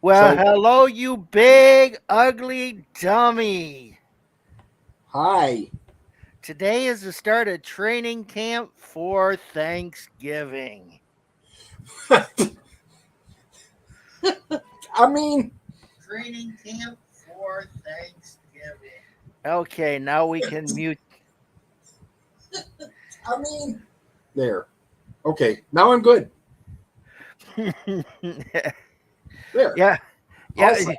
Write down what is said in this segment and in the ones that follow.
Well, So, hello, you big, ugly dummy. hi. Today is the start of training camp for Thanksgiving. I mean, Training camp for Thanksgiving. Okay, now we can mute. I mean, there. Okay, now I'm good. There. yeah, All yeah. set.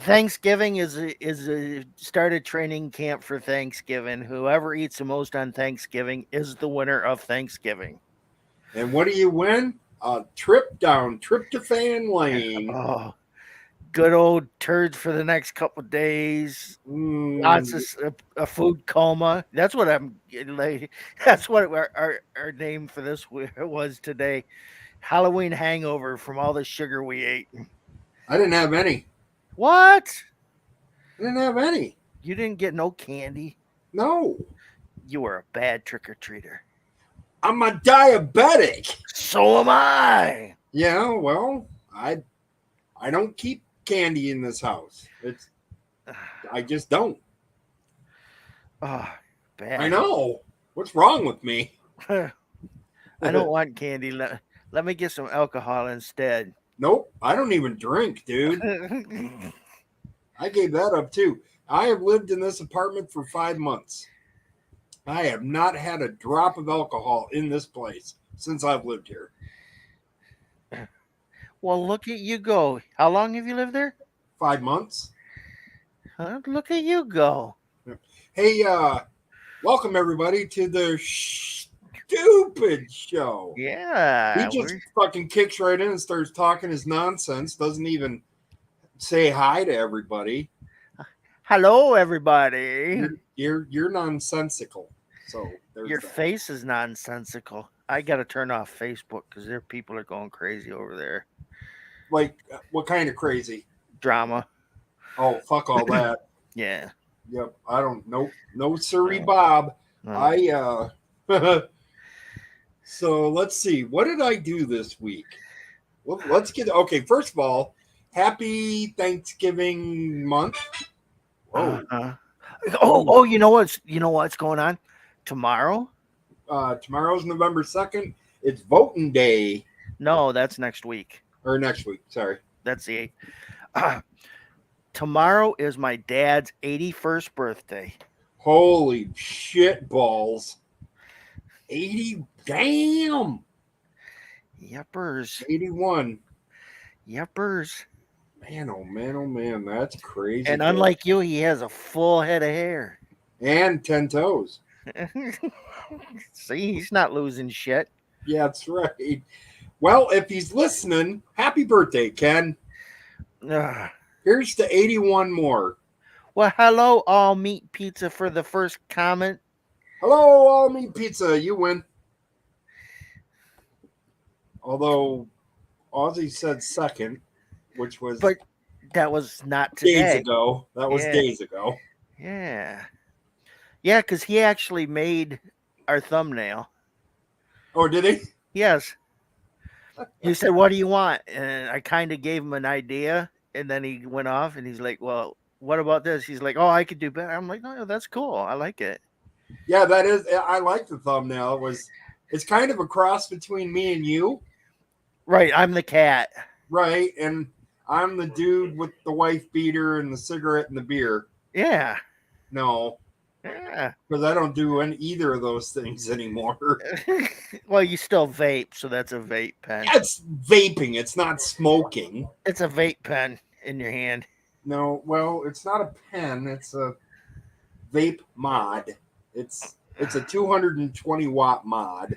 Thanksgiving is a started training camp for Thanksgiving. Whoever eats the most on Thanksgiving is the winner of Thanksgiving. And what do you win? A trip down tryptophan lane. Oh, good old turds for the next couple of days. Lots of Mm, a food coma. That's what I'm like. That's what our name for this was today. Halloween hangover from all the sugar we ate. I didn't have any. What? I didn't have any. You didn't get no candy? No. You were a bad trick or treater. I'm a diabetic. So am I. Yeah, well, I don't keep candy in this house. I just don't. Oh, I bad. know. What's wrong with me? I don't want candy. Let me get some alcohol instead. Nope. I don't even drink, dude. I gave that up too. I have lived in this apartment for 5 months. I have not had a drop of alcohol in this place since I've lived here. Well, look at you go. How long have you lived there? 5 months. Huh? Look at you go. Hey, welcome everybody to the stupid show. He Yeah, just fucking kicks right in and starts talking his nonsense, doesn't even say hi to everybody. hello, everybody. You're nonsensical. So there's Your that. face is nonsensical. I got to turn off Facebook because there people are going crazy over there. Like what kind of crazy? Drama. Oh, fuck all that. Yeah. Yep. I don't know. No, sirree, No, Bob. no. I so let's see. What did I do this week? Well, let's get okay. First of all, happy Thanksgiving month. Whoa. Uh-huh. Whoa. Oh, you know what's going on tomorrow? Tomorrow's November 2nd. It's voting day. No, that's next week. Or next week, sorry. That's the 8th. Tomorrow is my dad's 81st birthday. Holy shit balls. 80 damn. Yuppers. 81. Yuppers. Man, oh man, oh man, that's crazy. And unlike you, he has a full head of hair. And 10 toes. See, he's not losing shit. Yeah, that's right. Well, if he's listening, happy birthday, Ken. Ugh. Here's to 81 more. Well, hello, all meat pizza for the first comment. Hello, all meat pizza. You win. Although Aussie said second, which was But that was not days today. ago. That was Yeah. days ago. Yeah. Yeah, because he actually made our thumbnail. Oh, did he? Yes. He said, "What do you want?" And I kind of gave him an idea, and then he went off, and he's like, "Well, what about this?" He's like, "Oh, I could do better." I'm like, "No, that's cool. I like it." Yeah, that is. I like the thumbnail. It's kind of a cross between me and you, Right, I'm the cat. right? And I'm the dude with the wife beater and the cigarette and the beer. Yeah. No, Yeah. because I don't do either of those things anymore. Well, you still vape, so that's a vape pen. It's vaping. It's not smoking. It's a vape pen in your hand. No, well, it's not a pen. It's a vape mod. It's a 220 watt mod.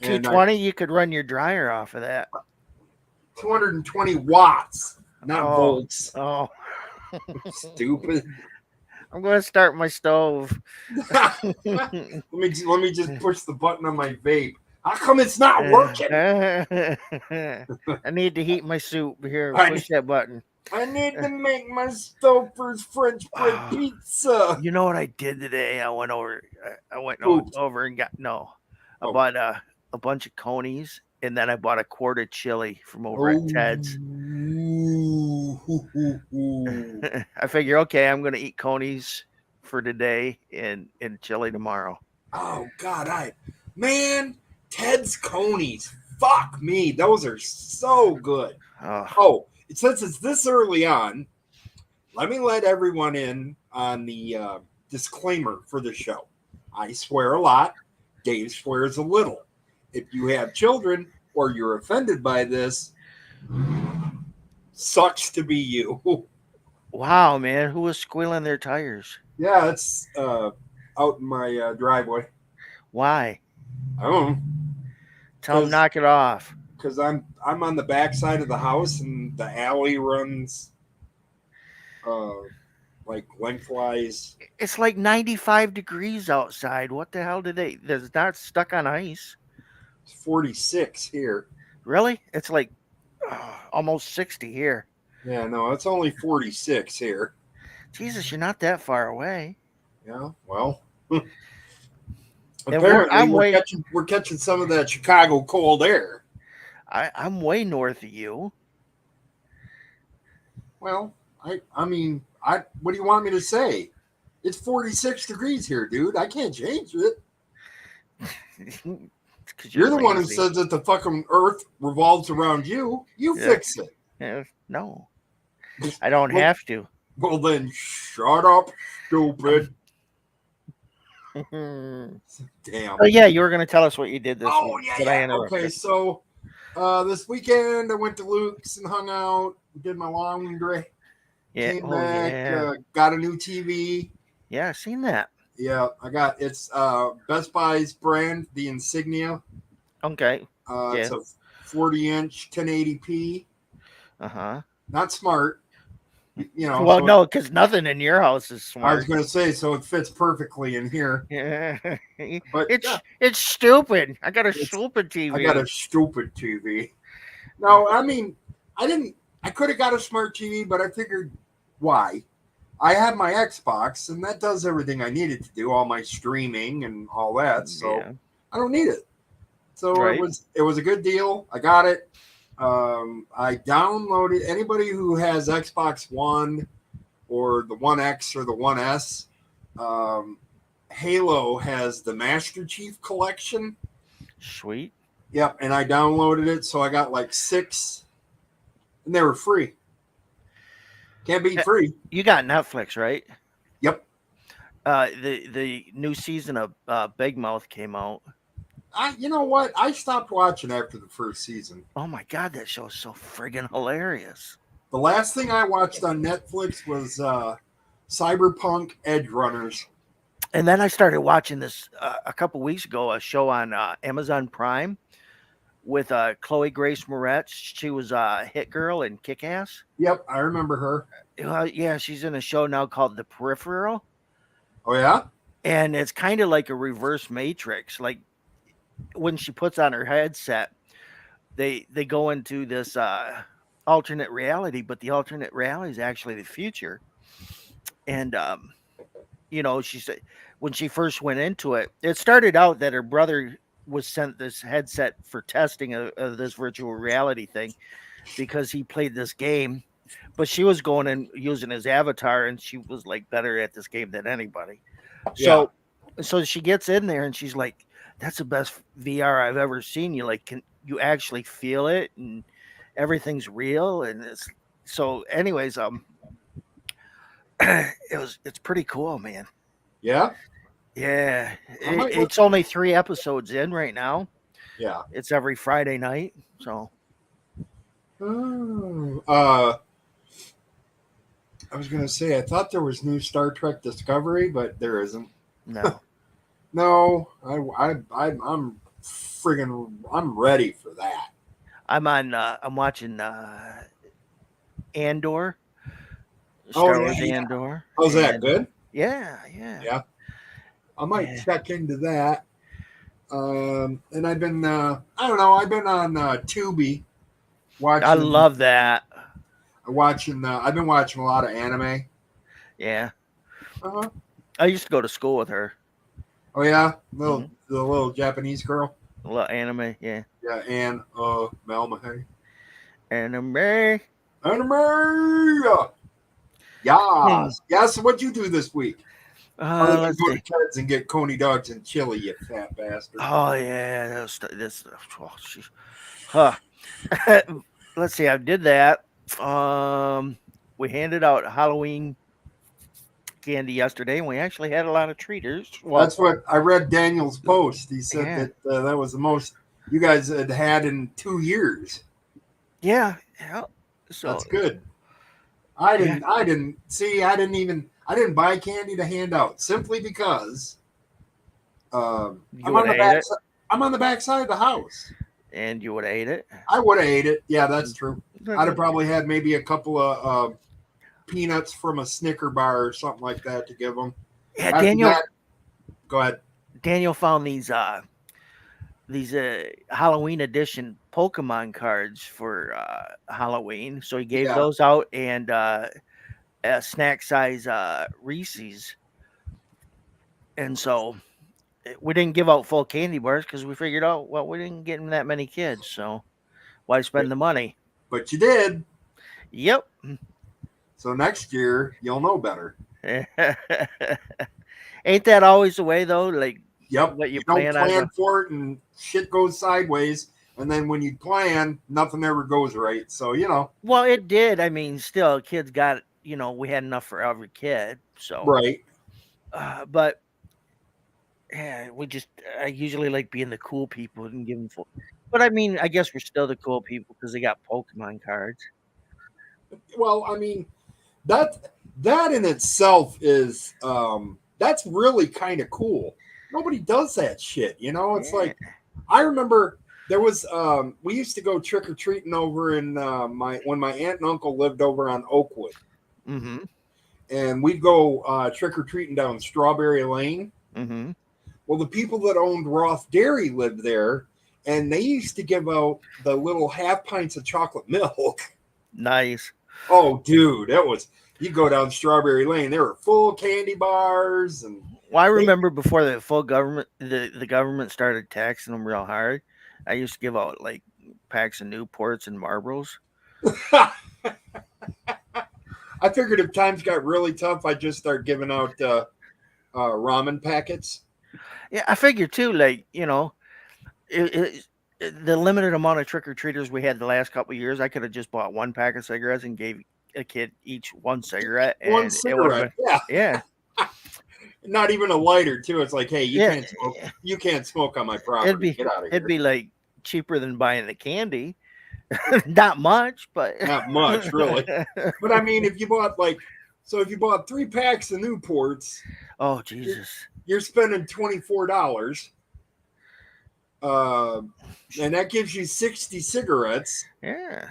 And 220, you could run your dryer off of that. 220 watts, not volts. Oh, Stupid. I'm going to start my stove. let me just push the button on my vape. How come it's not working? I need to heat my soup. Here, push that button. I need to make my Stouffer's French bread pizza. You know what I did today? I went over and got I bought a bunch of conies, and then I bought a quart of chili from over at Ted's. Ooh. I figure, okay, I'm going to eat conies for today and chili tomorrow. Oh God, man, Ted's conies. Fuck me, those are so good. Oh, Oh, since it's this early on, let me let everyone in on the disclaimer for the show. I swear a lot. Dave swears a little. If you have children or you're offended by this, sucks to be you. wow, man. Who was squealing their tires? Yeah, it's out in my driveway. Why? I don't know, Tell them knock it off. because I'm on the back side of the house and the alley runs uh, like lengthwise. It's like 95 degrees outside. What the hell did they? There's not stuck on ice. It's 46 here. Really? It's like almost 60 here. Yeah, no, it's only 46 here. Jesus, you're not that far away. Yeah, well, And apparently I'm way we're catching some of that Chicago cold air. I'm way north of you. Well, I mean, what do you want me to say? It's 46 degrees here, dude. I can't change it. Because You're you're the one who lazy. says that the fucking earth revolves around you. You Yeah. fix it. No, I don't Well, have to. well, then shut up, stupid. Oh Damn. yeah, you were gonna tell us what you did this Oh, week, yeah, but I yeah. Okay, interrupted. so this weekend I went to Luke's and hung out, did my laundry, Yeah. came Oh back, yeah. got a new TV. Yeah, I seen that. Yeah, it's Best Buy's brand, the Insignia. Okay. It's Yeah. a 40-inch 1080p. Uh huh. Not smart, Well, so no, because nothing in your house is I was smart. going to say, so it fits perfectly in here. Yeah. But yeah, It's stupid. I got a it's stupid I got TV. a stupid TV. No, I mean, I didn't. I could have got a smart TV, but I figured, why? I have my Xbox, and that does everything I needed to do, all my streaming and all that. So Yeah. I don't need it. So Right. it was a good deal. I got it. I downloaded anybody who has Xbox One or the One X or the One S. Um, Halo has the Master Chief Collection. Sweet. Yep, and I downloaded it, so I got like 6, and they were free. Can't beat free. You got Netflix, right? Yep. The new season of Big Mouth came out. You know what? I stopped watching after the first season. Oh my god, that show is so friggin' hilarious. The last thing I watched on Netflix was Cyberpunk Edge Runners. And then I started watching this a couple weeks ago, a show on Amazon Prime with Chloe Grace Moretz. She was Hit Girl in Kick Ass. Yep, I remember her. Yeah, she's in a show now called The Peripheral. Oh, yeah? And it's kind of like a reverse Matrix. Like when she puts on her headset, they go into this alternate reality, but the alternate reality is actually the future. And she said when she first went into it, it started out that her brother was sent this headset for testing of this virtual reality thing because he played this game, but she was going and using his avatar, and she was like better at this game than anybody. Yeah. So she gets in there and she's like, "That's the best VR I've ever seen. You like can you actually feel it and everything's real?" And anyways, it's pretty cool, man. Yeah? Yeah, I might look. it's only 3 episodes in right now. Yeah. It's every Friday night, so Oh, I was going to say, I thought there was new Star Trek Discovery, but there isn't. no. No, I'm friggin' I'm ready for that. I'm watching Andor, Oh, Star yeah, Wars yeah. Andor. How's that? And Good? yeah. Yeah. I might Yeah. check into that. And I've been, I don't know, I've been on Tubi watching. I love that. I've been watching a lot of anime. Yeah. Uh-huh. I used to go to school with her. Oh, yeah? Mhm. The little Japanese girl. A little anime, yeah. Yeah, and Malmahay. Anime. Anime. Hmm. Yes. Yes. What'd you do this week? Other than Let's go to see. Ted's and get coney dogs and chili, you fat bastard. Oh yeah, this. Oh, jeez. Huh. Let's see. I did that. Um, we handed out Halloween candy yesterday, and we actually had a lot of treaters. Well, That's what I read Daniel's post. He said yeah, that that was the most you guys had in 2 years. yeah, yeah. So That's good. I yeah, didn't. I didn't see. I didn't even. I didn't buy candy to hand out simply because you I'm would on have the ate back. it, I'm on the back side of the house. and you would have ate it. I would have ate it. Yeah, that's true. I'd have probably had maybe a couple of peanuts from a Snicker bar or something like that to give them. Yeah, After that, go ahead. Daniel found these Halloween edition Pokemon cards for Halloween, so he gave Yeah. those out and a snack size Reese's, and so we didn't give out full candy bars because we figured out well we didn't get that many kids, so why But, spend the money? but you did. Yep. So next year you'll know better. Ain't that always the way though? Like Yep. what you You don't plan on plan for it and shit goes sideways. And then when you plan, nothing ever goes right. So, Well, it did. I mean, still, kids got we had enough for every kid. So, right. but yeah, I usually like being the cool people and giving full. But I mean, I guess we're still the cool people because they got Pokemon cards. Well, I mean, that in itself is that's really kind of cool. Nobody does that shit, It's Yeah. like I remember there was we used to go trick or treating over in my when my aunt and uncle lived over on Oakwood, Mm-hmm. and we'd go trick or treating down Strawberry Lane. Mm-hmm. Well, the people that owned Roth Dairy lived there, and they used to give out the little half pints of chocolate milk. Nice. Oh, dude, that was you go down Strawberry Lane. There were full candy bars, and Well, I they. remember before the full government, the government started taxing them real hard. I used to give out like packs of Newports and Marlboros. I figured if times got really tough, I'd just start giving out ramen packets. Yeah, I figure too. Like the limited amount of trick or treaters we had the last couple of years, I could have just bought one pack of cigarettes and gave a kid each one cigarette, One and it would have cigarette, been yeah, yeah, not even a lighter too. It's like, hey, you yeah. can't smoke. You can't smoke on my It'd property. be Get out of it'd here. be like cheaper than buying the candy. Not much, but Not much, really. But I mean, if you bought if you bought 3 packs of Newports, oh you're, Jesus, you're spending $24. Uh, and that gives you 60 cigarettes. yeah,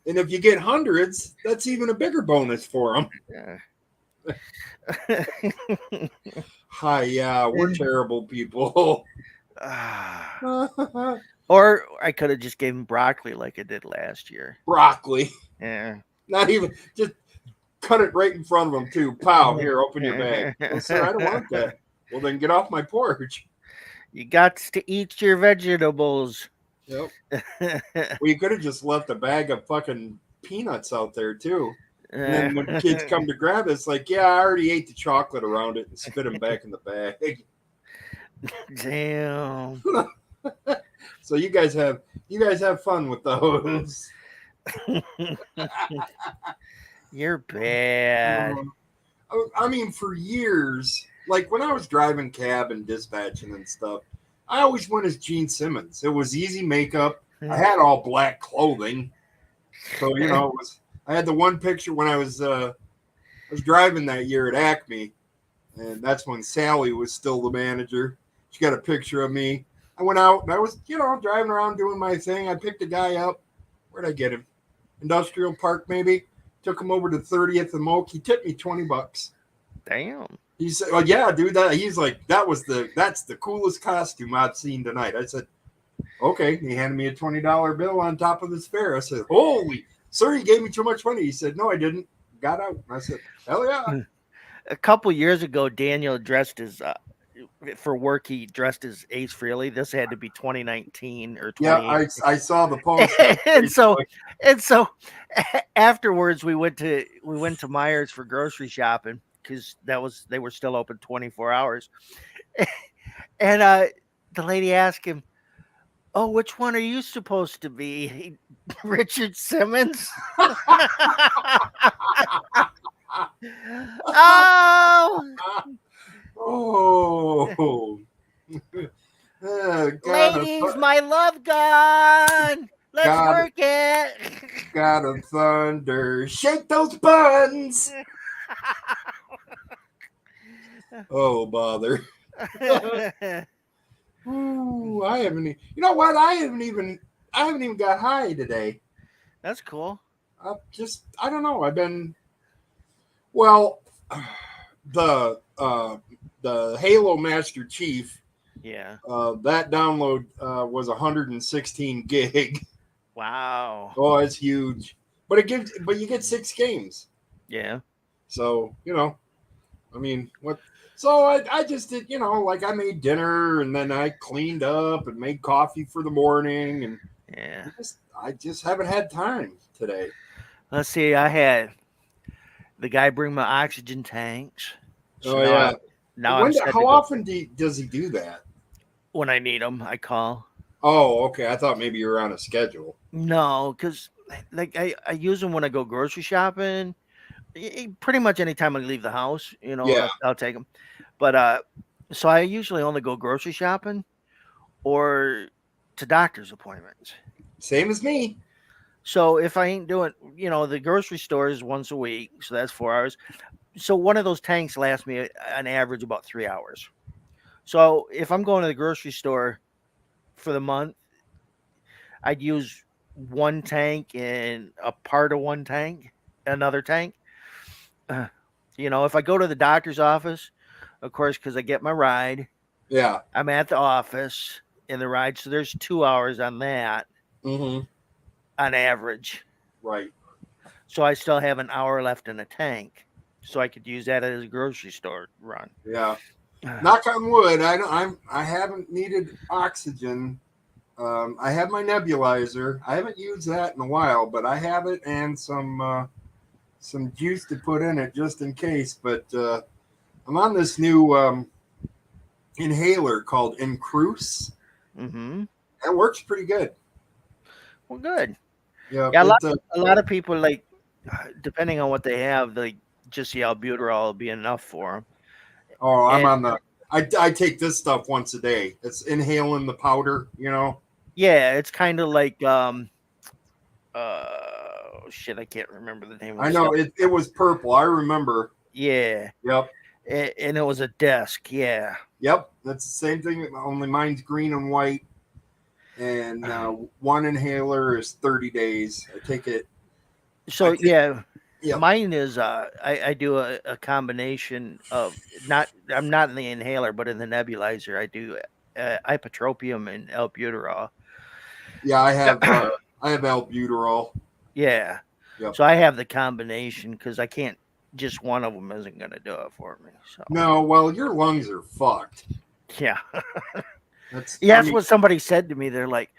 And if you get hundreds, that's even a bigger bonus for them. yeah. Hi, yeah, we're terrible people. Or I could have just gave him broccoli like I did last year. Broccoli. Yeah. Not even, just cut it right in front of them, too. Pow, here, open your bag. Oh, sir, I don't want that. Well, then get off my porch. You got to eat your vegetables. Yep. Well, you could have just left a bag of fucking peanuts out there, too. And then when kids come to grab it, it's like, yeah, I already ate the chocolate around it and spit them back in the bag. Damn. So you guys have fun with those. You're bad. I mean, for years, like when I was driving cab and dispatching and stuff, I always went as Gene Simmons. It was easy makeup. I had all black clothing, so it was. I had the one picture when I was driving that year at Acme, and that's when Sally was still the manager. She got a picture of me. I went out and I was, driving around doing my thing. I picked a guy up. Where'd I get him? Industrial Park, maybe. Took him over to 30th and Moke. He tipped me $20. Damn. He said, "Oh yeah, dude." He's like, that's the coolest costume I've seen tonight. I said, "Okay." He handed me a $20 bill on top of his fare. I said, "Holy, sir, you gave me too much money." He said, "No, I didn't." Got out. I said, "Hell yeah." A couple years ago, Daniel dressed as for work. He dressed as Ace Frehley. This had to be 2019 or Yeah, 2018. I saw the post. and so Afterwards, we went to Myers for grocery shopping because they were still open 24 hours. And the lady asked him, "Oh, which one are you supposed to be, Richard Simmons?" Oh, Oh, ladies, my love gun. Let's God, work it. God of thunder, shake those buns. Oh, bother. Ooh, I haven't. You know what? I haven't even got high today. That's cool. I don't know. I've been well. The the Halo Master Chief. Yeah. That download was 116 gig. Wow. Oh, it's huge. But you get 6 games. Yeah. So, I mean, what? So I just did, like I made dinner and then I cleaned up and made coffee for the morning and Yeah. I just haven't had time today. Let's see. I had the guy bring my oxygen tanks. So Oh yeah. now I'm set to How go. often does he do that? When I need them, I call. Oh, okay. I thought maybe you were on a schedule. No, because like I use them when I go grocery shopping. Pretty much anytime I leave the house, Yeah. I'll take them. But so I usually only go grocery shopping or to doctor's appointments. Same as me. So if I ain't doing, the grocery store is once a week, so that's 4 hours. So one of those tanks lasts me an average about 3 hours. So if I'm going to the grocery store for the month, I'd use one tank and a part of one tank, another tank. Uh, if I go to the doctor's office, of course, because I get my ride, Yeah. I'm at the office in the ride. So there's 2 hours on that Mm-hmm. on average. Right. So I still have an hour left in the tank. So I could use that as a grocery store run. Yeah. Knock on wood. I haven't needed oxygen. I have my nebulizer. I haven't used that in a while, but I have it and some juice to put in it just in case. But I'm on this new inhaler called Encruce. Mm-hmm. It works pretty good. Well, good. Yeah, Yeah, a lot of people like, depending on what they have, like just the albuterol will be enough for them. oh, I'm And on the. I take this stuff once a day. It's inhaling the powder. yeah, it's kind of like shit, I can't remember the name of I the know stuff. it was purple. I remember. Yeah, Yep. and it was a desk. Yeah. Yep. That's the same thing. Only mine's green and white. And one inhaler is 30 days. I take it. I So take. yeah, Yep. mine is I do a combination of not I'm not in the inhaler, but in the nebulizer I do ipotropium and albuterol. Yeah, I have albuterol. Yeah. Yep. So I have the combination because I can't. Just one of them isn't going to do it for me. So No, well, your lungs are fucked. yeah, That's. yeah. I That's mean, what somebody said to me. They're like,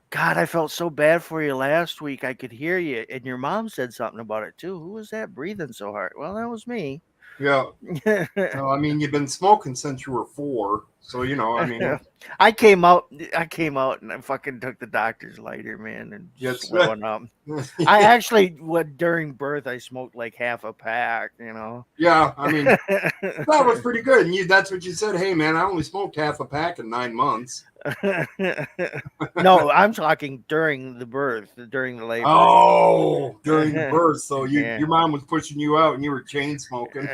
"God, I felt so bad for you last week. I could hear you." And your mom said something about it too. Who was that breathing so hard? Well, that was me. yeah. No, I mean, you've been smoking since you were 4, so I mean, I came out. I came out and I fucking took the doctor's lighter, man, and yes. slowing up. I actually, during birth, I smoked like half a pack. Yeah, I mean, that was pretty good. And that's what you said. Hey, man, I only smoked half a pack in 9 months. No, I'm talking during the birth, during the labor. Oh, during the birth. So Yeah. your mom was pushing you out and you were chain smoking.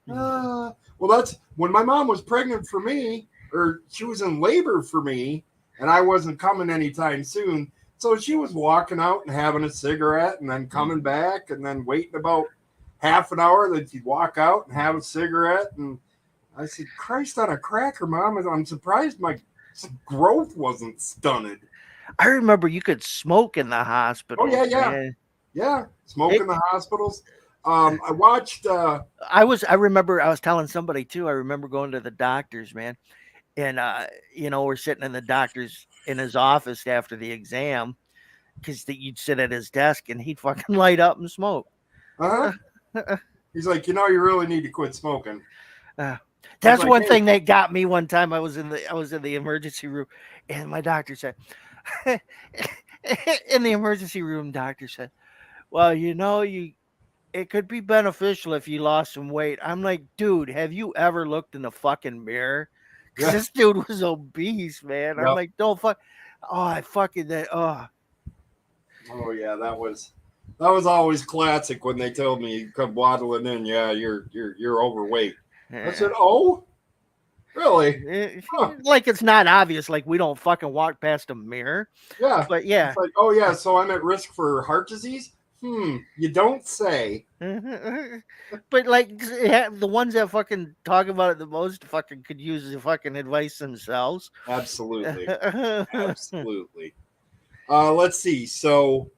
Well, that's when my mom was pregnant for me, or she was in labor for me, and I wasn't coming anytime soon. So she was walking out and having a cigarette and then coming back and then waiting about half an hour. Then she'd walk out and have a cigarette. And I said, Christ on a cracker, Mom. I'm surprised my growth wasn't stunted. I remember you could smoke in the Oh, hospital. yeah. Man. Yeah. Smoke in the hospitals. I watched. I remember I was telling somebody too. I remember going to the doctor's, man, and we're sitting in the doctor's in his office after the exam, because you'd sit at his desk and he'd fucking light up and smoke. Uh-huh. He's like, you really need to quit smoking. Uh, I was that's like, one hey. thing that got me one time. I was in the emergency room, and my doctor said, in the emergency room, doctor said, "Well, you it could be beneficial if you lost some weight." I'm like, dude, have you ever looked in the fucking mirror? Because Yeah. this dude was obese, man. I'm Yep. like, don't fuck. Oh, I fucking that. Oh, Oh yeah, that was always classic when they told me you come waddling in, yeah, you're overweight. I said, yeah. oh, really? Huh. Like it's not obvious. Like we don't fucking walk past a mirror. Yeah. But It's yeah. like, oh yeah, so I'm at risk for heart disease? You don't say. But like the ones that fucking talk about it the most fucking could use the fucking advice themselves. Absolutely. Absolutely. Let's see. So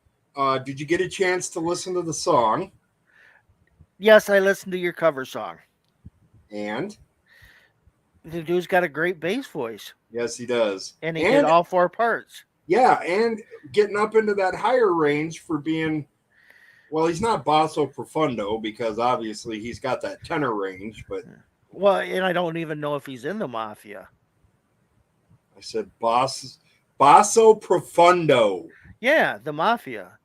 did you get a chance to listen to the song? Yes, I listened to your cover song. And The dude's got a great bass voice, yes, he does. and he did And all four parts. yeah, and getting up into that higher range for being, well, he's not basso profundo because obviously he's got that tenor range, but Well, and I don't even know if he's in the mafia. I said basso profundo. Yeah, the mafia.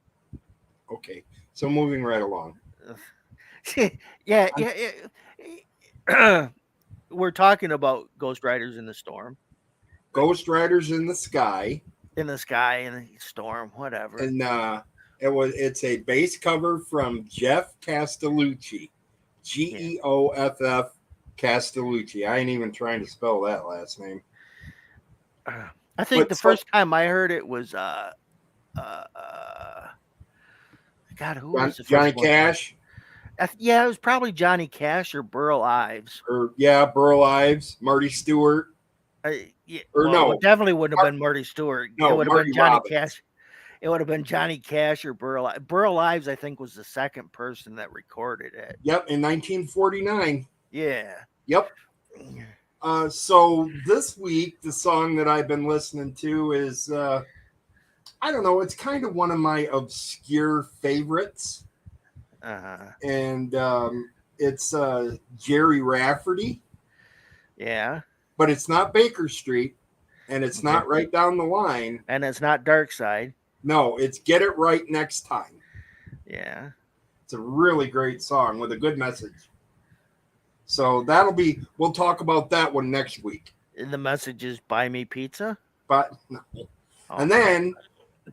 Okay, so moving right along. Yeah, yeah. We're talking about Ghost Riders in the Storm, Ghost Riders in the Sky, in the sky, in the storm, whatever. and it's a bass cover from Jeff Castellucci, Geoff Castellucci. I ain't even trying to spell that last name. I think But the first time I heard it was uh, God, who was the Johnny first one? Cash, Yeah, it was probably Johnny Cash or Burl Ives. or Burl Ives, Marty Stewart, Yeah, or well, no, it definitely wouldn't have been Marty Stewart. It no, would have Marty been Johnny Robbins. Cash. It would have been Johnny Cash or Burl. Burl Ives, I think, was the second person that recorded it. Yep, in 1949. Yeah. Yep. So this week, the song that I've been listening to is, I don't know, it's kind of one of my obscure favorites. And it's Jerry Rafferty. Yeah. But it's not Baker Street, and it's not Right Down the Line. And it's not Dark Side. No, it's Get It Right Next Time. Yeah. It's a really great song with a good message. So we'll talk about that one next week. And the message is buy me pizza? But no. Oh. And then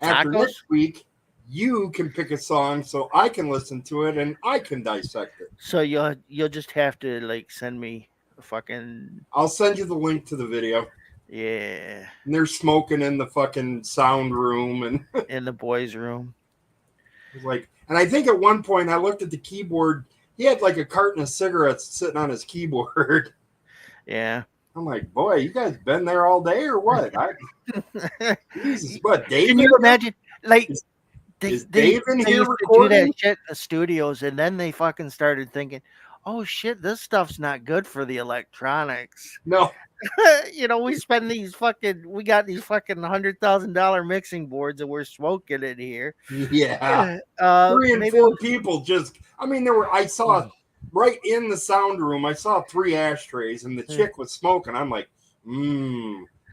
after Tacos? next week, you can pick a song so I can listen to it and I can dissect it. So you'll just have to like send me a fucking. I'll send you the link to the video. Yeah. And they're smoking in the fucking sound room and in the boys' room. It's like, and I think at one point I looked at the keyboard. He had like a carton of cigarettes sitting on his keyboard. Yeah. I'm like, boy, you guys been there all day or what? Jesus, what? Dave? Can you imagine? Like, is Dave in here used recording? to do that shit in the studios, and then they fucking started thinking, "Oh shit, this stuff's not good for the electronics." No. We got these fucking $100,000 mixing boards and we're smoking it here. Yeah. 3 and 4 people just. I mean, I saw right in the sound room. I saw 3 ashtrays, and the chick was smoking. I'm like,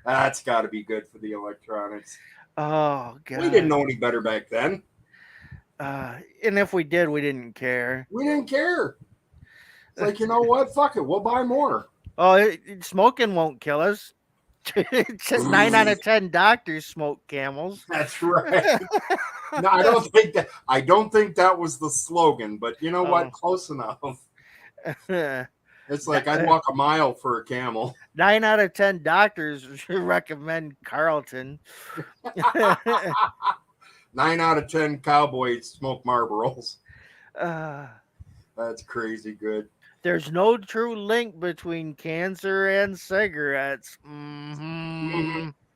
that's got to be good for the electronics. Oh god, we didn't know any better back then. And if we did, we didn't care. We didn't care. It's like, you know what? Fuck it, we'll buy more. Oh, smoking won't kill us. It's just 9 out of 10 doctors smoke Camels. That's right. No, I don't think that was the slogan, but you know what? Close enough. It's like I'd walk a mile for a Camel. 9 out of 10 doctors recommend Carlton. 9 out of 10 cowboys smoke Marlboros. That's crazy good. There's no true link between cancer and cigarettes.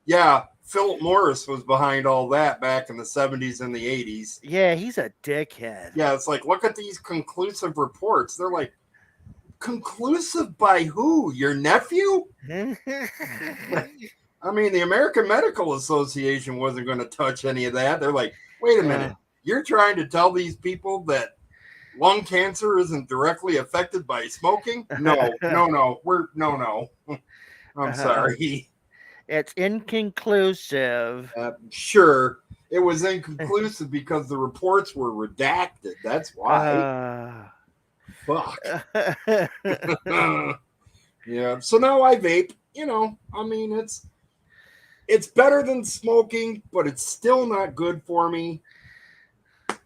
Yeah, Philip Morris was behind all that back in the 70s and the 80s. Yeah, he's a dickhead. Yeah, it's like, look at these conclusive reports. They're like, conclusive by who? Your nephew? I mean, the American Medical Association wasn't going to touch any of that. They're like, wait a Uh, minute, you're trying to tell these people that lung cancer isn't directly affected by smoking? No, no, no. No. I'm uh, sorry. it's inconclusive. Sure, it was inconclusive because the reports were redacted. That's why. Uh, Fuck. Yeah. So now I vape. I mean, it's better than smoking, but it's still not good for me.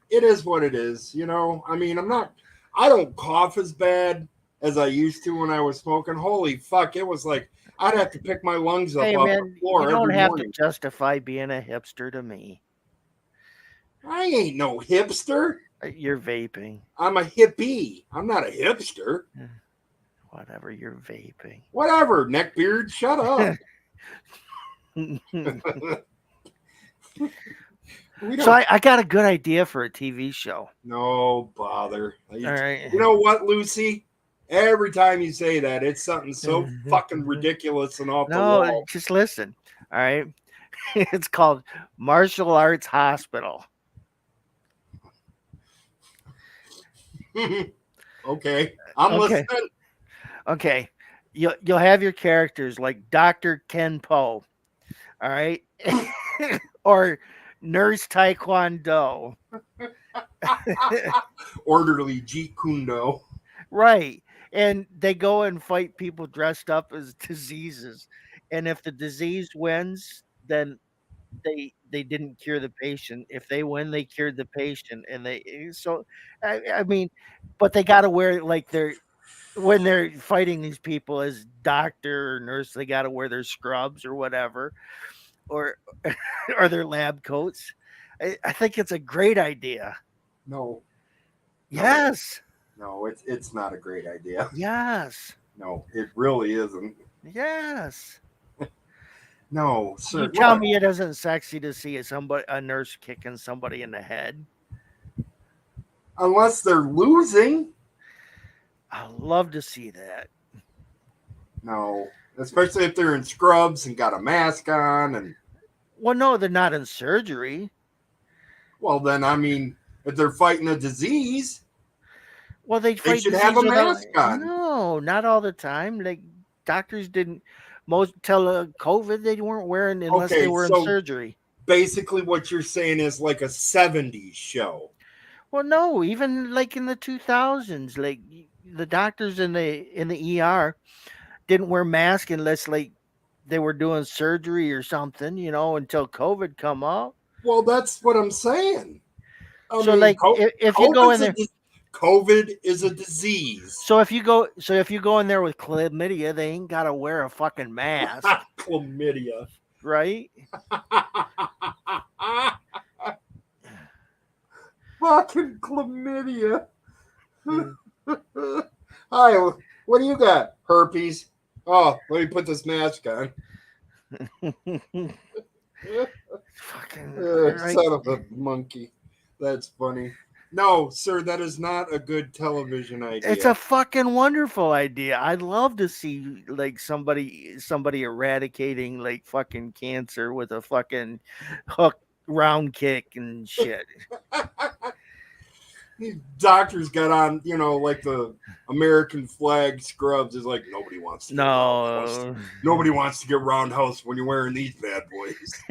It is what it is. I mean, I don't cough as bad as I used to when I was smoking. Holy fuck. It was like I'd have to pick my lungs up hey off the man, you floor don't every have to morning. justify being a hipster to me. I ain't no hipster. You're vaping. I'm a hippie. I'm not a hipster. Uh, Whatever, you're vaping. Whatever, neckbeard, shut up. We So don't. I got a good idea for a TV show. No bother. All You right. know what, Lucy? Every time you say that, it's something so fucking ridiculous and off the No, wall. just listen. All right. It's called Martial Arts Hospital. Okay, I'm Okay. listening. Okay. You'll have your characters like Dr. Ken Po. All right. Or Nurse Taekwondo. Orderly Jeet Kundo. Right. And they go and fight people dressed up as diseases. And if the disease wins, then they didn't cure the patient. If they win, they cured the patient. And so I mean, but they gotta wear like their when they're fighting these people as doctor or nurse, they gotta wear their scrubs or whatever, or or their lab coats. I think it's a great idea. No, no, Yes. no. It's not a great idea. Yes. No, it really isn't. Yes. No, You sir. tell What? me it isn't sexy to see a nurse kicking somebody in the head. Unless they're losing. I love to see that. No, especially if they're in scrubs and got a mask on. And Well, no, they're not in surgery. well, then I mean, if they're fighting a disease, Well, they they fight should have a disease without. mask on. No, not all the time. Like doctors didn't most till COVID they weren't wearing unless they Okay, were in so surgery. basically what you're saying is like a 70s show. Well, no, even like in the 2000s, like the doctors in the ER didn't wear masks unless like they were doing surgery or something, until COVID come up. Well, that's what I'm saying. I So mean, like if you go in COVID's there, COVID is a disease. so if you go in there with chlamydia, they ain't gotta wear a fucking mask, Chlamydia. right? Fucking chlamydia. Mm. Hi, what do you got? Herpes. Oh, let me put this mask on. Fucking right. Son of a monkey. That's funny. No, sir, that is not a good television It's idea. a fucking wonderful idea. I'd love to see like somebody eradicating like fucking cancer with a fucking hook round kick and shit. These doctors got on, like the American flag scrubs. Is like nobody wants to get roundhouse. No. Nobody wants to get roundhouse when you're wearing these bad boys.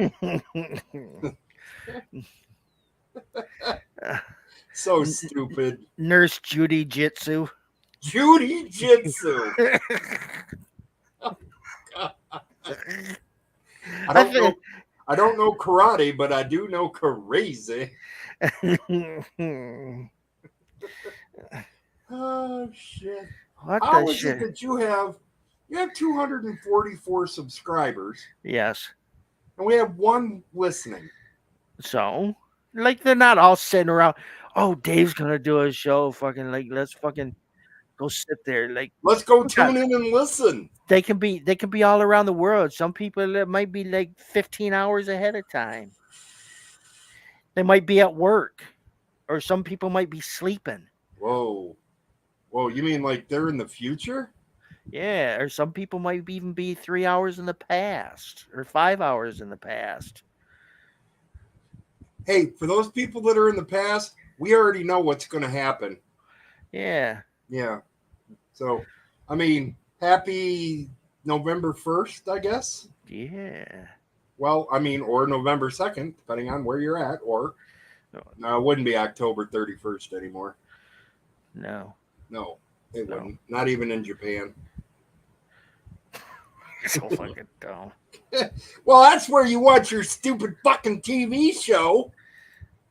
So stupid. Nurse Judy Jitsu. Judy Jitsu. I don't know. I don't know karate, but I do know crazy. Oh shit! What How the is it shit? that you have 244 subscribers Yes. and we have one listening? So, like, they're not all sitting around. Oh, Dave's gonna do a show. Fucking like, let's fucking go sit there. Like, Let's go we got- tune in and listen. they can be all around the world. Some people it might be like 15 hours ahead of time. They might be at work, or some people might be sleeping. Whoa, whoa! You mean like they're in the future? Yeah, or some people might even be 3 hours in the past or 5 hours in the past. Hey, for those people that are in the past, we already know what's going to happen. Yeah, Yeah. So, I mean, happy November 1st, I guess. yeah. Well, I mean, or November 2nd, depending on where you're at, or No, no, it wouldn't be October 31st anymore. no, No, it no. wouldn't. Not even in Japan. You're so fucking dumb. Well, that's where you watch your stupid fucking TV show.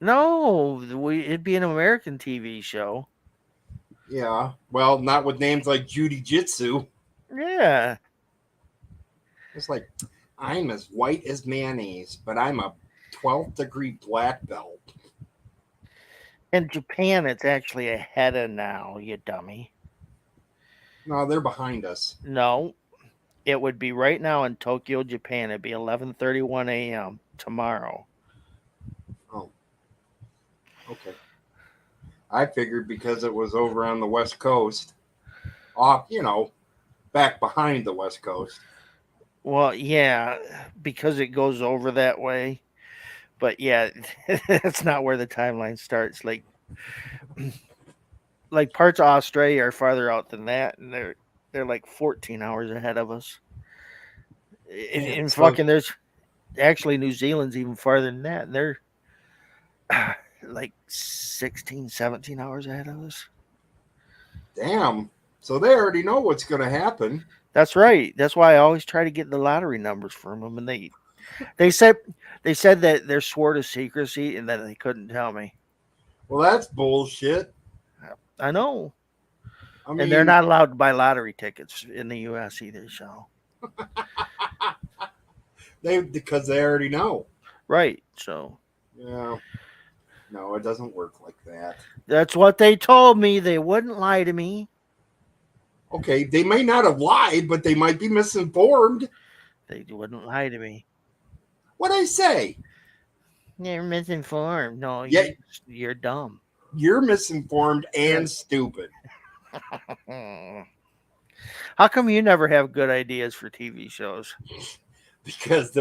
No, it'd be an American TV show. Yeah. Well, not with names like Judy Jitsu. Yeah. It's like, I'm as white as mayonnaise, but I'm a 12th degree black belt. In Japan, it's actually ahead of now, you dummy. No, they're behind us. No, it would be right now in Tokyo, Japan. It'd be 11:31 a.m. tomorrow. Oh, okay. I figured because it was over on the West Coast, off, back behind the West Coast. Well, yeah, because it goes over that way. But yeah, that's not where the timeline starts. Like parts of Australia are farther out than that, and they're like 14 hours ahead of us. Man, In so fucking, there's actually New Zealand's even farther than that, and they're like 16, 17 hours ahead of us. damn. So they already know what's going to happen. That's right. That's why I always try to get the lottery numbers from them, and they said they said that they're swore to secrecy and that they couldn't tell me. Well, that's bullshit. I know, I and they're mean, not allowed to buy lottery tickets in the U.S. either. So because they already know. right, so Yeah. No, it doesn't work like that. that's what they told me. They wouldn't lie to me. Okay, they may not have lied, but they might be misinformed. They wouldn't lie to me. What'd I say? You're misinformed. No, Yeah, you're dumb. you're misinformed and stupid. How come you never have good ideas for TV shows? Because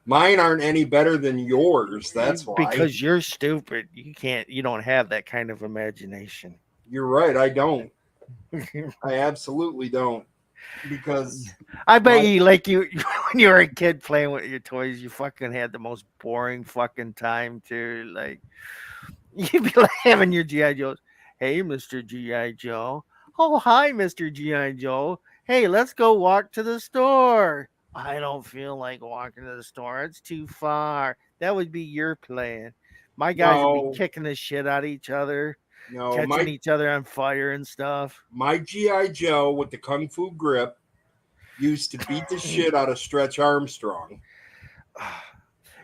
mine aren't any better than yours. That's why. Because you're stupid. You don't have that kind of imagination. You're right. I don't. I absolutely don't. Because I bet my you, like you, when you were a kid playing with your toys, you fucking had the most boring fucking time too. Like you'd be like having your GI Joes. Hey, Mister GI Joe. Oh, hi, Mister GI Joe. Hey, let's go walk to the store. I don't feel like walking to the store. It's too far. That would be your plan. My guys would be no, kicking the shit out of each other, no, catching my each other on fire and stuff. my GI Joe with the kung fu grip used to beat the shit out of Stretch Armstrong.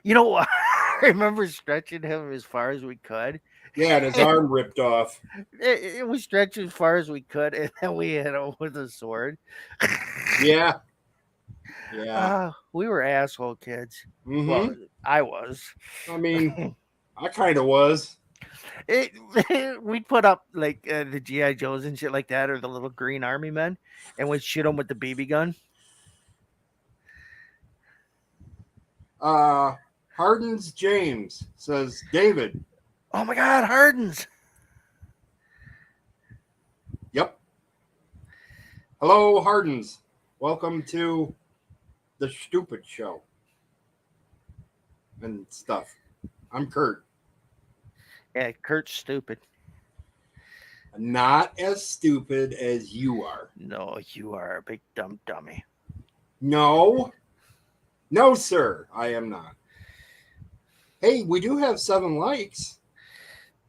You know, I remember stretching him as far as we could. Yeah, and his arm ripped off. We stretched as far as we could, and then we hit him with a sword. Yeah, yeah. We were asshole kids. Well, Mm-hmm. I was. I mean, I kind of was. We'd put up like the GI Joes and shit like that, or the little green army men, and we'd shoot them with the BB gun. Hardens James says, David. Oh my God, Hardens! Yep. Hello, Hardens. Welcome to the stupid show and stuff. I'm Kurt. Yeah, Kurt's stupid. Not as stupid as you are. No, you are a big dumb dummy. No. No, sir. I am not. Hey, we do have 7 likes.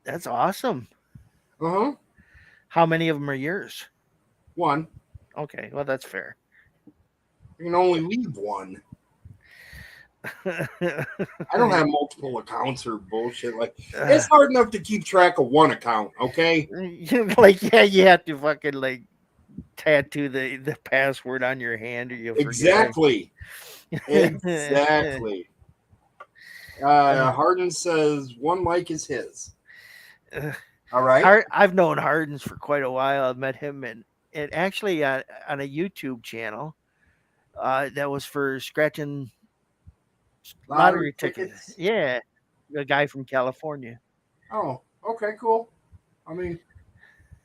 That's awesome. Uh-huh. How many of them are yours? 1. Okay, well that's fair. You can only leave 1. I don't have multiple accounts or bullshit. Like, it's hard enough to keep track of 1 account, okay? Like, yeah, you have to fucking like tattoo the password on your hand or you forget. Exactly. Exactly. Harden says 1 like is his. All right. I've known Hardens for quite a while. I've met him in it actually on a YouTube channel that was for scratching Lottery lottery tickets. tickets. Yeah, a guy from California. Oh, okay, cool. I mean,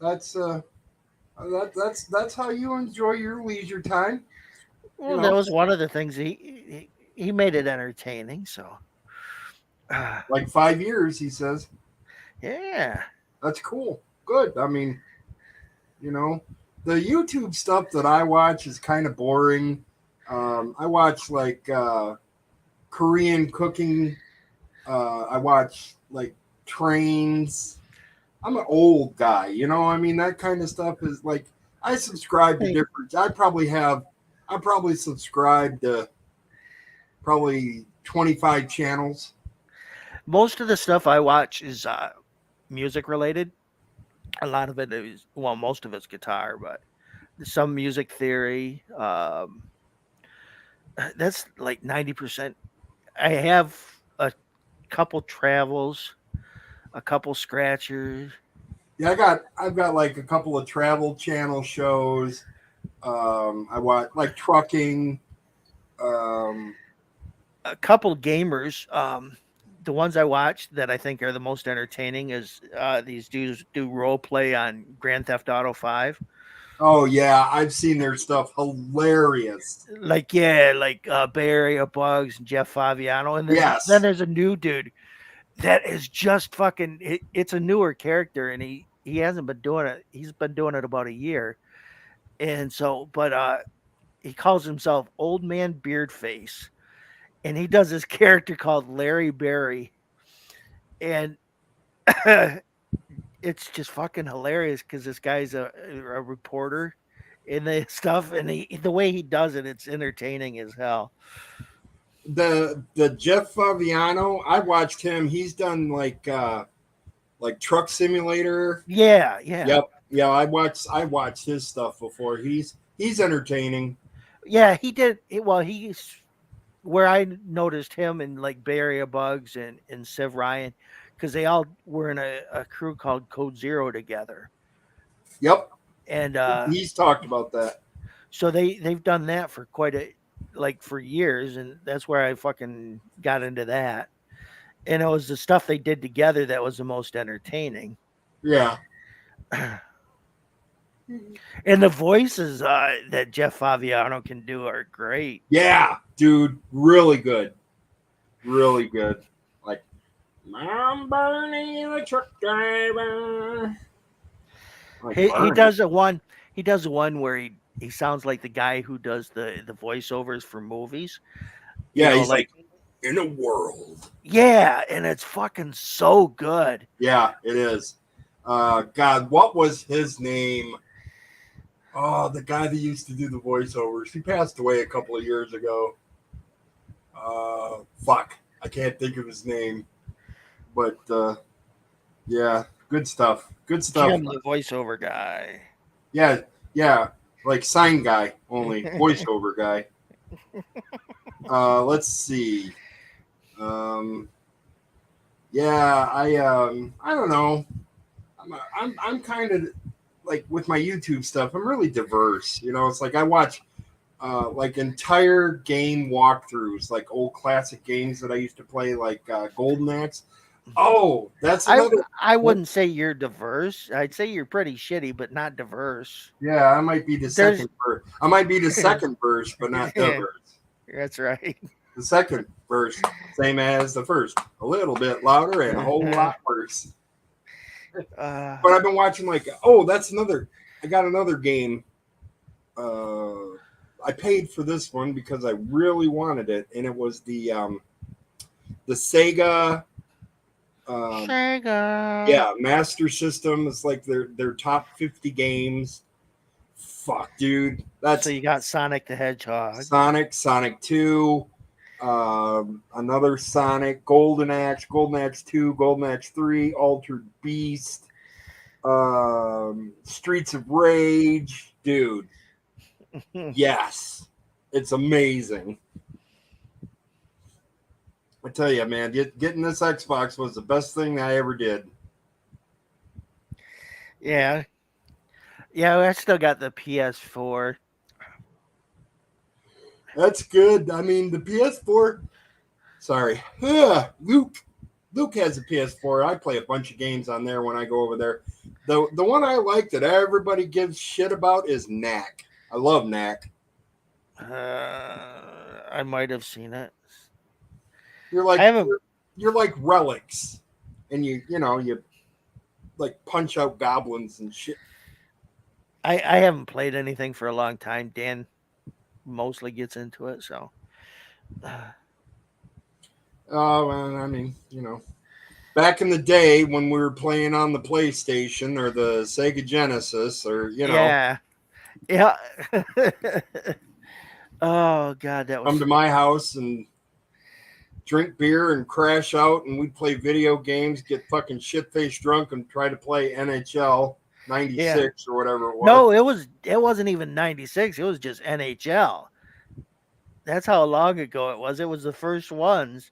that's that's how you enjoy your leisure time. You Well, that know, was one of the things he made it entertaining. So, like 5 years, he says. yeah, That's cool. Good. I mean, you know, the YouTube stuff that I watch is kind of boring. I watch like Korean cooking. I watch like trains. I'm an old guy, you know. I mean, that kind of stuff is like I subscribe to Hey, different. I probably subscribe to probably 25 channels. most of the stuff I watch is music related. A lot of it is, well, most of it's guitar, but some music theory. That's like 90%. I have a couple travels, a couple scratchers, Yeah, I've got like a couple of travel channel shows. I watch like trucking. Um, a couple gamers. The ones I watch that I think are the most entertaining is these dudes do role play on Grand Theft Auto 5. oh yeah, I've seen their stuff. Hilarious. Like yeah, like Bay Area Bugs and Jeff Favignano, and then Yes, there's a new dude that is just fucking. It's a newer character, and he hasn't been doing it. He's been doing it about a year, and so but he calls himself Old Man Beard Face, and he does this character called Larry Berry, and it's just fucking hilarious because this guy's a reporter in the stuff, and the way he does it, it's entertaining as hell. the Jeff Favignano. I watched him. He's done like Truck Simulator. Yeah, yeah, Yep. Yeah, I watched his stuff before. He's entertaining. yeah. He did. Well, he's where I noticed him and like Bay Area Bugs and Civ Ryan because they all were in a crew called Code Zero together, Yep. and He's talked about that. so they've done that for quite a like for years, and that's where I fucking got into that. And it was the stuff they did together that was the most entertaining. Yeah. And the voices that Jeff Favignano can do are great. Yeah, dude, really good. Really good. Like I'm Bernie the truck driver. Like He Bernie. does a one. He does one where he sounds like the guy who does the voiceovers for movies. You Yeah, know, he's like like in a world. yeah, and it's fucking so good. Yeah, it is. God, what was his name? Oh, the guy that used to do the voiceovers. He passed away a couple of years ago. Fuck, I can't think of his name. But yeah, good stuff. Good stuff. Jim, the voiceover guy. Yeah, yeah, like sign guy only, voiceover guy. Let's see. Um, yeah, I don't know. I'm kind of like with my YouTube stuff. I'm really diverse. You know, it's like I watch like entire game walkthroughs, like old classic games that I used to play, like Golden Axe. Oh, that's I another. I wouldn't say you're diverse. I'd say you're pretty shitty, but not diverse. Yeah, I might be the There's second verse. I might be the second verse, but not the verse. that's right. The second verse, same as the first, a little bit louder and a whole lot worse. Uh, But I've been watching like, oh, that's another. I got another game. I paid for this one because I really wanted it, and it was the Sega. Sega. Yeah, Master System. It's like their top 50 games. Fuck, dude, So that's you got Sonic the Hedgehog. Sonic 2, another Sonic, Golden Axe 2, Golden Axe 3, Altered Beast, Streets of Rage. Dude, yes, it's amazing. I tell you, man, getting this Xbox was the best thing I ever did. Yeah. Yeah, I still got the PS4. That's good. I mean, the PS4. Sorry, Luke. Luke has a PS4. I play a bunch of games on there when I go over there. The one I like that everybody gives shit about is Knack. I love Knack. I might have seen it. You're I like haven't. you're like relics, and you like punch out goblins and shit. I haven't played anything for a long time. Dan mostly gets into it, so. Oh, well, I mean, back in the day when we were playing on the PlayStation or the Sega Genesis, or Yeah, yeah. Oh God, that come was. to my house and drink beer and crash out, and we'd play video games, get fucking shit faced drunk, and try to play NHL Yeah. '96 or whatever it was. No, it wasn't even 96. It was just NHL. That's how long ago it was. It was the first ones.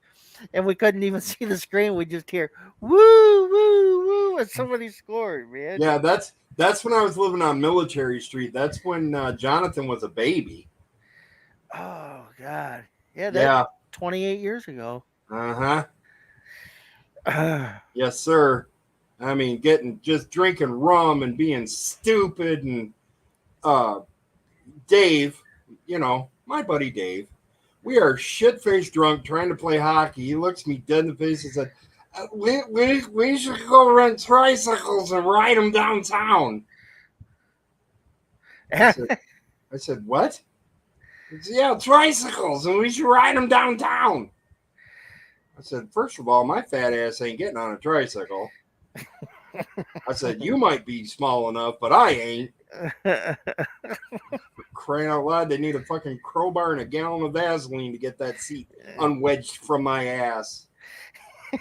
And we couldn't even see the screen. We just hear woo, woo, woo, and somebody scored, man. Yeah, that's when I was living on Military Street. That's when Jonathan was a baby. Oh God. Yeah, that Yeah. 28 years ago. Uh huh. Yeah. Yes, sir. I mean, getting just drinking rum and being stupid, and uh, Dave, my buddy Dave, we are shit faced drunk trying to play hockey. He looks me dead in the face and said, we should go rent tricycles and ride them downtown. I said, what? He said, yeah, tricycles, and we should ride them downtown. I said, first of all, my fat ass ain't getting on a tricycle. I said, you might be small enough, but I ain't. Crying out loud, they need a fucking crowbar and a gallon of Vaseline to get that seat unwedged from my ass.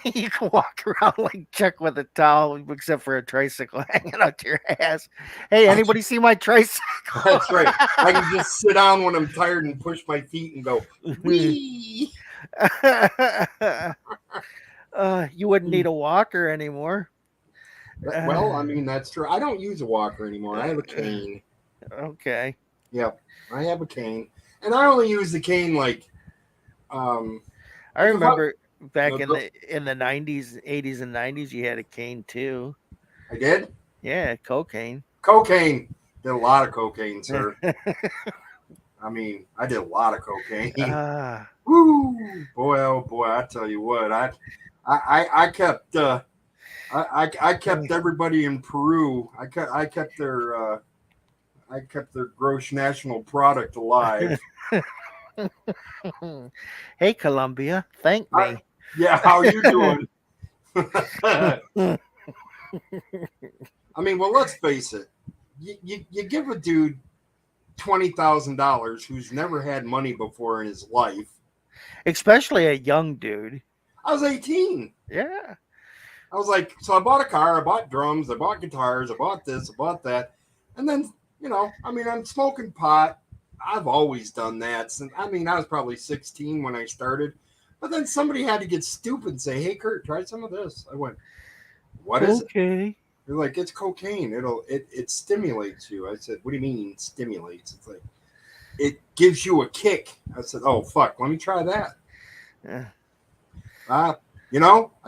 You can walk around like Chuck with a towel, except for a tricycle hanging out to your ass. Hey, anybody see my tricycle? That's right. I can just sit down when I'm tired and push my feet and go, wee. You wouldn't need a walker anymore. Well, I mean, that's true. I don't use a walker anymore. I have a cane. Okay. Yep, I have a cane. And I only use the cane like um I like if I, remember back no, in the 90s, 80s and 90s you had a cane too. I did Yeah, cocaine. cocaine. Did a lot of cocaine, sir. I mean, I did a lot of cocaine. Ah. Woo, boy, oh boy! I tell you what, I kept I kept everybody in Peru. I kept their gross national product alive. Hey, Columbia, thank me. Yeah, how you doing? I mean, well, let's face it. You give a dude $20,000 who's never had money before in his life. Especially a young dude. I was 18. Yeah. I was like, so I bought a car, I bought drums, I bought guitars, I bought this, I bought that. And then, I mean, I'm smoking pot. I've always done that. Since, I mean, I was probably 16 when I started. But then somebody had to get stupid and say, hey, Kurt, try some of this. I went, what is it? Okay. They're like, it's cocaine. It stimulates you. I said, what do you mean stimulates? It's like, it gives you a kick. I said, oh, fuck, let me try that. Yeah. I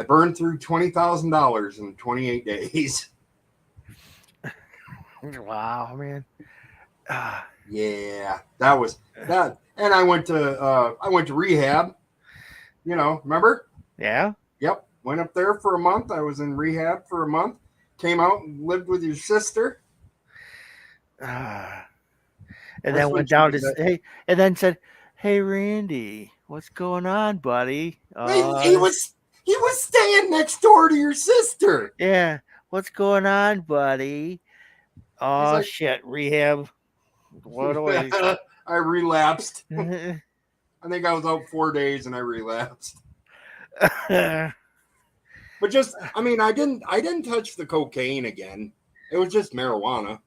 burned through $20,000 in 28 days. Wow, man. Yeah, that was that. And I went to rehab. Remember? Yeah. Yep. Went up there for a month. I was in rehab for a month. Came out and lived with your sister. And That's then when went she down did to that. hey, and then said, "Hey, Randy, what's going on, buddy? He was staying next door to your sister. Yeah, what's going on, buddy? He's Oh like, shit, rehab. What do I? I relapsed. I think I was out 4 days and I relapsed. But just, I mean, I didn't touch the cocaine again. It was just marijuana.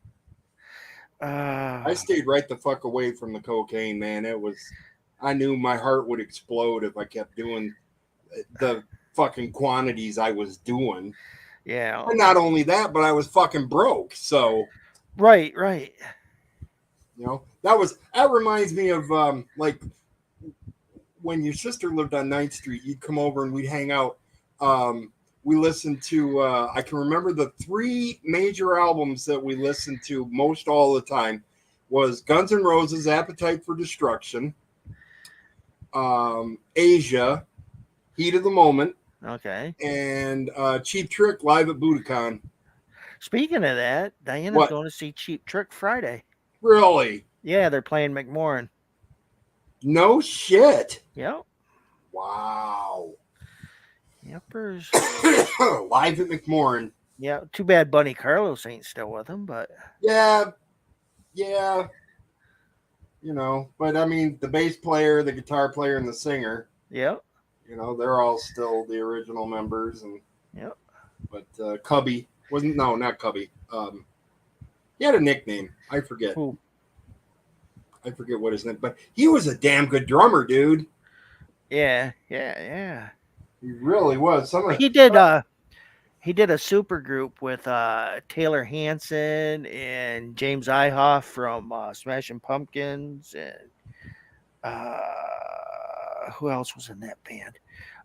I stayed right the fuck away from the cocaine, man. I knew my heart would explode if I kept doing the fucking quantities I was doing. Yeah. And not only that, but I was fucking broke. So, Right, right. That reminds me of like when your sister lived on 9th Street. You'd come over and we'd hang out. Um, we listened to I can remember the three major albums that we listened to most all the time was Guns N' Roses, Appetite for Destruction, Asia, Heat of the Moment, Okay. and Cheap Trick live at Budokan. Speaking of that, Diana's What? going to see Cheap Trick Friday. Really? Yeah, they're playing McMorrin. No shit. Yep. Wow. Yepers. Live at McMorrin. Yeah. Too bad Bunny Carlos ain't still with them, but Yeah, yeah. But I mean, the bass player, the guitar player, and the singer, yep. they're all still the original members. Yep. But Cubby wasn't. No, not Cubby. He had a nickname. I forget. Who? I forget what his name. But he was a damn good drummer, dude. Yeah. Yeah. He really was. He did a super group with Taylor Hanson and James Ihoff from Smashing Pumpkins and who else was in that band?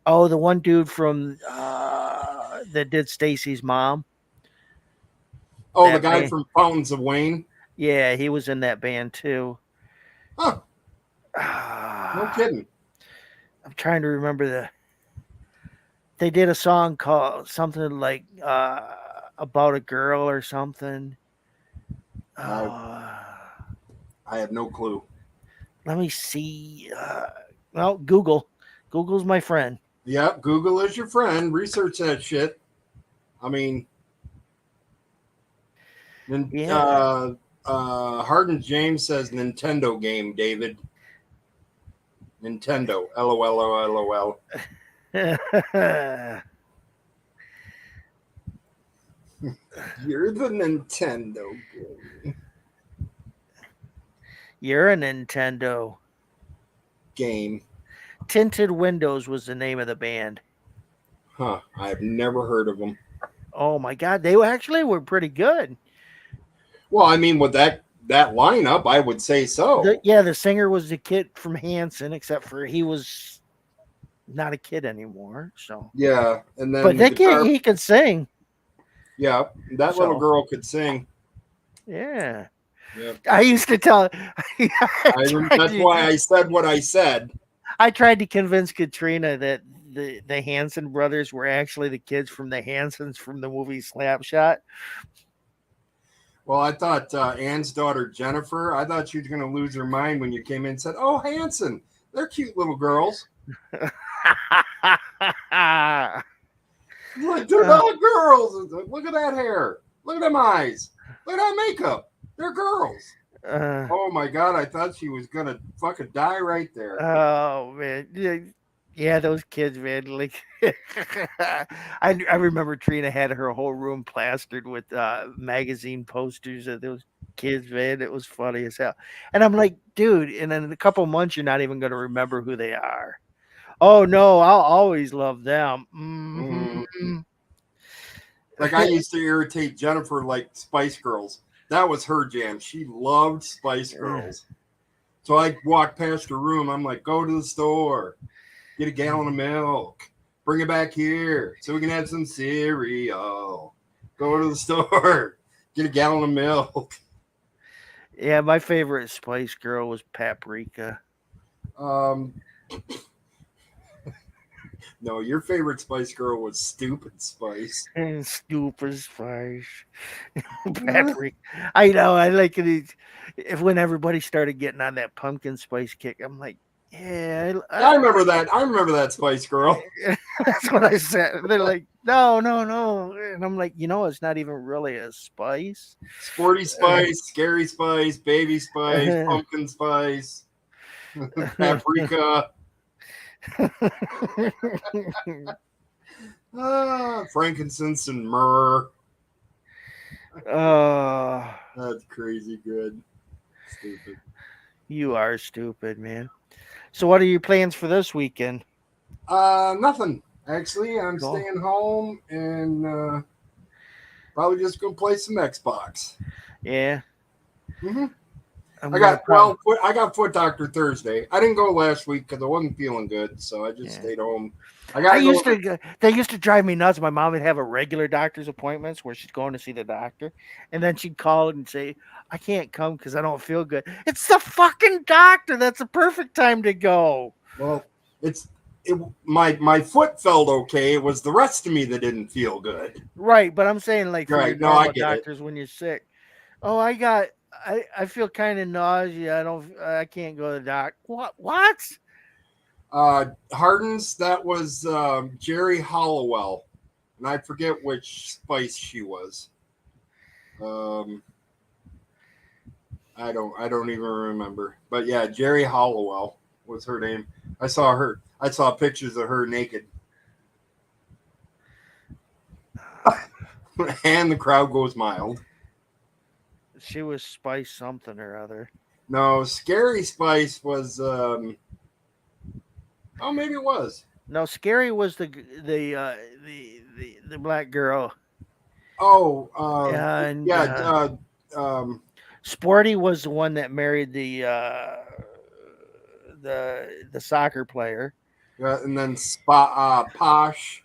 Oh, the one dude from that did Stacy's mom. Oh, the That guy band. from Fountains of Wayne. Yeah, he was in that band too. Huh? No kidding. I'm trying to remember they did a song called something like about a girl or something. I have no clue. Let me see. Well, Google. Google's my friend. Yep, Google is your friend. Research that shit. I mean, Yeah. Hardin James says Nintendo game, David. Nintendo. LOL. You're the Nintendo game. You're a Nintendo. Game. Tinted Windows was the name of the band. Huh. I've never heard of them. Oh my god, they actually were pretty good. Well, I mean, with that lineup, I would say so. The singer was the kid from Hanson, except for he was not a kid anymore. So Yeah, and then but that kid, he could sing. Yeah, that little girl could sing. Yeah. Yep. I used to tell. That's why I said what I said. I tried to convince Katrina that the Hanson brothers were actually the kids from the Hansons from the movie Slapshot. Well, I thought Ann's daughter Jennifer. I thought she was going to lose her mind when you came in and said, "Oh, Hanson, they're cute little girls." Like, they're not girls. Look at that hair. Look at them eyes. Look at that makeup. They're girls. Oh my god! I thought she was gonna fucking die right there. Oh man, yeah, those kids, man. Like, I remember Trina had her whole room plastered with magazine posters of those kids, man. It was funny as hell. And I'm like, dude, and in a couple months, you're not even going to remember who they are. Oh no, I'll always love them. Mm-hmm. Like I used to irritate Jennifer like Spice Girls. That was her jam. She loved Spice Girls. So I walked past her room. I'm like, go to the store, get a gallon of milk, bring it back here so we can have some cereal. Go to the store, get a gallon of milk. Yeah, my favorite Spice Girl was Paprika. No, your favorite Spice Girl was Stupid Spice. And Stupid Spice. Paprika. I know. I like it. If when everybody started getting on that pumpkin spice kick, I'm like, yeah. I remember that. I remember that Spice Girl. That's what I said. They're like, no. And I'm like, it's not even really a spice. Sporty Spice, Scary Spice, Baby Spice, Pumpkin Spice, Paprika. Frankincense and myrrh. That's crazy good. Stupid. You are stupid, man. So what are your plans for this weekend? Nothing. Actually, I'm staying home and probably just gonna play some Xbox. Yeah, Hmm. I'm gonna probably. I got foot doctor Thursday. I didn't go last week because I wasn't feeling good, so I just Yeah. stayed home. I I gotta go. used to. They used to drive me nuts. My mom would have a regular doctor's appointments where she's going to see the doctor, and then she'd call and say, "I can't come because I don't feel good." It's the fucking doctor. That's the perfect time to go. Well, it's my foot felt okay. It was the rest of me that didn't feel good. Right, but I'm saying like for your Right? No, I normal get it. doctors when you're sick. Oh, I feel kind of nausea. I can't go to the doc. What? Hardens, that was Jerry Hollowell, and I forget which spice she was. Um, I don't even remember. But yeah, Jerry Hollowell was her name. I saw her. I saw pictures of her naked, and the crowd goes mild. She was spice something or other. No, Scary Spice was. Oh, maybe it was. No, Scary was the black girl, Oh, and yeah. Um, Sporty was the one that married the soccer player. and then Spa, Posh.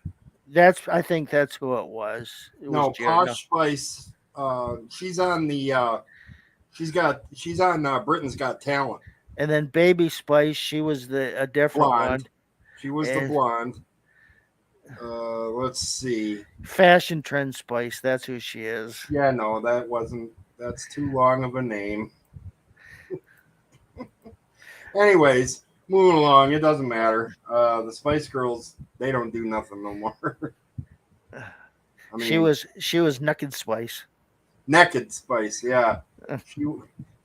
I think that's who it was. It was No, Jared. No, Posh Spice. She's on the. She's on Britain's Got Talent. and then Baby Spice, she was a different one. Blonde. She was the And blonde. Let's see. Fashion Trend Spice, that's who she is. Yeah, no, that wasn't. That's too long of a name. Anyways, moving along. It doesn't matter. The Spice Girls, they don't do nothing no more. I She mean, was Naked Spice. Naked Spice. Yeah, she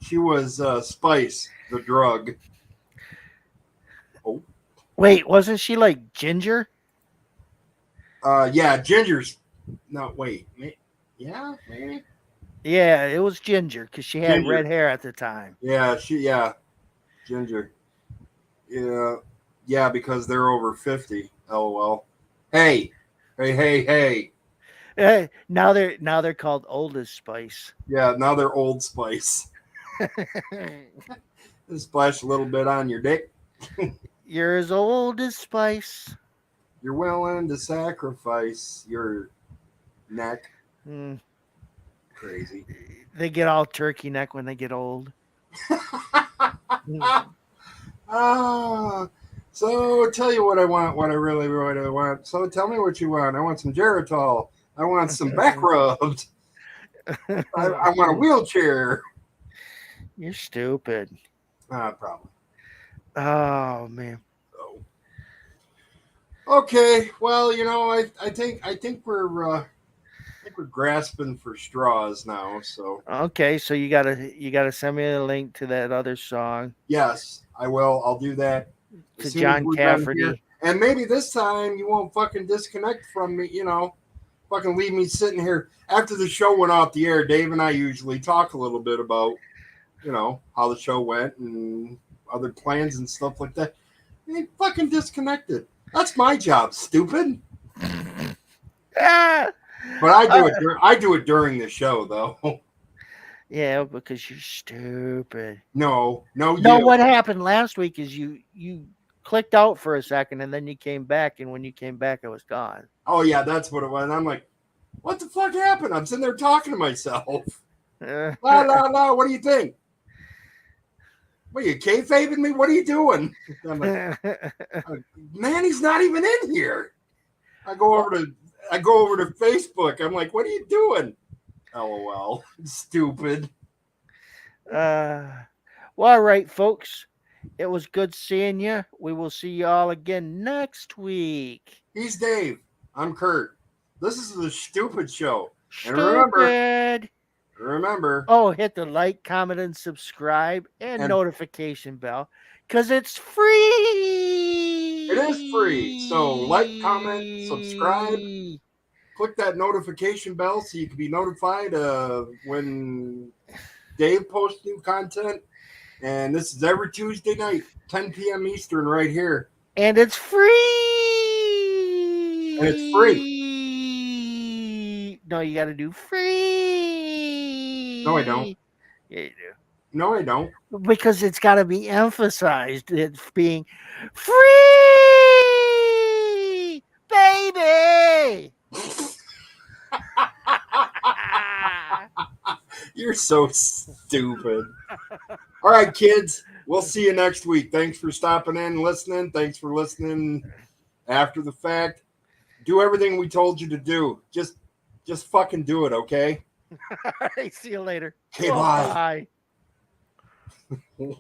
she was Spice, the drug. Oh, Wait, wasn't she like Ginger? yeah, Ginger's. No, wait. Yeah, maybe Yeah, it was Ginger because she had Ginger. red hair at the time. Yeah, Ginger. Yeah, yeah, because they're over 50. LOL. Hey, hey. Now they're called Oldest Spice. Yeah, now they're Old Spice. Splash a little bit on your dick. You're as old as Spice. You're willing to sacrifice your neck. Mm, Crazy. they get all turkey neck when they get old. Mm. Ah, so tell you what I want, what I really want. So tell me what you want. I want some Geritol. I want some back rubs. I want a wheelchair. You're stupid. Probably. Oh man. So. Okay, well, I think we're grasping for straws now. So Okay, so you gotta send me a link to that other song yes, I will. I'll do that as to soon as John we're done here. Cafferty. And maybe this time you won't fucking disconnect from me. Fucking leave me sitting here after the show went off the air. Dave and I usually talk a little bit about how the show went and other plans and stuff like that. They fucking disconnected. That's my job, stupid. Ah! But I do it. I do it during the show, though. Yeah, because you're stupid. No, No, you. what happened last week is you clicked out for a second and then you came back, and when you came back, I was gone. Oh yeah, that's what it was. And I'm like, what the fuck happened? I'm sitting there talking to myself. La la la. What do you think? What are you kayfabing me? What are you doing? I'm like, man, he's not even in here. I go over to Facebook. I'm like, what are you doing? LOL. Stupid. well, all right, folks. It was good seeing you. We will see you all again next week. He's Dave. I'm Kurt. This is the stupid show. And Stupid. remember. Oh, hit the like, comment, and subscribe and And notification bell because it's free. it is free. So like, comment, subscribe, click that notification bell so you can be notified when Dave posts new content. And this is every Tuesday night, 10 p.m. Eastern, right here. And it's free. And it's free. No, you got to do free. No, I don't. Yeah, you do. No, I don't. Because it's got to be emphasized. It's being free, baby. You're so stupid. All right, kids. We'll see you next week. Thanks for stopping in and listening. Thanks for listening after the fact. Do everything we told you to do. Just fucking do it, okay? All right, see you later. Okay, bye. Bye.